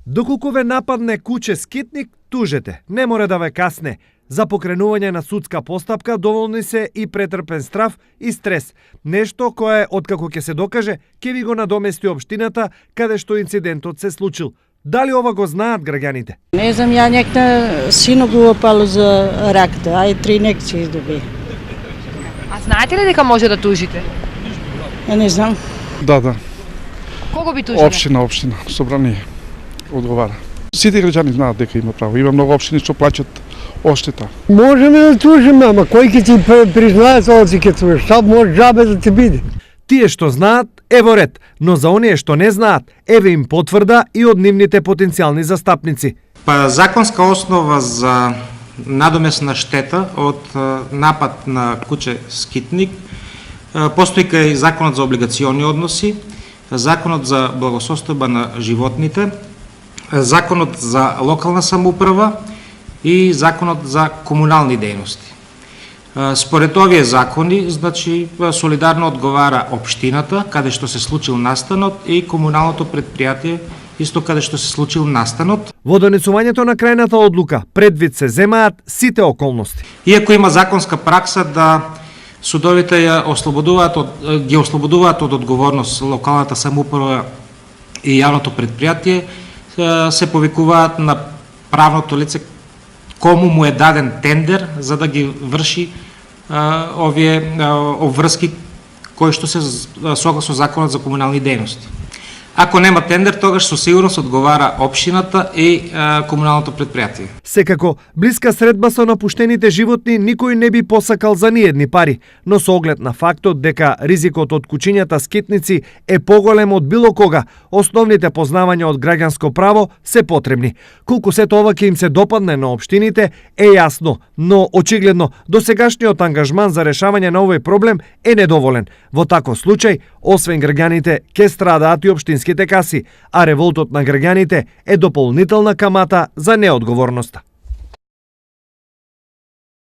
Доколку ве нападне куче скитник, тужете, не мора да ве касне. За покренување на судска постапка доволни се и претрпен страф и стрес. Нешто кое, откако ќе се докаже, ќе ви го надомести општината каде што инцидентот се случил. Дали ова го знаат граѓаните? Не знам, ја некна сино го опало за ракта, ај 3 инекции изdobi. А знаете ли дека може да тужите? Ја не знам. Да. Кого би тужиле? Општина, собрание одговара. Сите граѓани знаат дека има право. Има многу општини што плаќаат одштета. Можеме да тужиме, ама кој ќе ти признае тоа си ќе тужиш? Сад може джабе да ти биде. Тие што знаат, ево ред, но за оние што не знаат, еве им потврда и од нивните потенцијални застапници. Па законска основа за надомесна штета од напад на куче скитник постои кај Законот за облигациони односи, Законот за благосостојба на животните, Законот за локална самоуправа и Законот за комунални дејности. Според овие закони, значи, солидарно одговара општината, каде што се случил настанот, и комуналното предпријатие, исто каде што се случил настанот. Во донесувањето на крајната одлука, предвид се земаат сите околности. Иако има законска пракса да судовите ги ослободуваат од одговорност локалната самоуправа и јавното предпријатие, се повикуваат на правното лице кому му е даден тендер за да ги врши овие обврски кои што се согласно Законот за комунални дејности. Ако нема тендер, тогаш со сигурност одговара општината и комуналното предпријатие. Секако, блиска средба со напуштените животни никој не би посакал за ниедни пари, но со оглед на фактот дека ризикот од кучињата скитници е поголем од било кога, основните познавања од граѓанско право се потребни. Колку сето ова ќе им се допадне на општините е јасно, но очигледно досегашниот ангажман за решавање на овој проблем е недоволен. Во таков случај, освен граѓаните, ќе страдаат и општинските каси, а револтот на граѓаните е дополнителна камата за неодговорноста.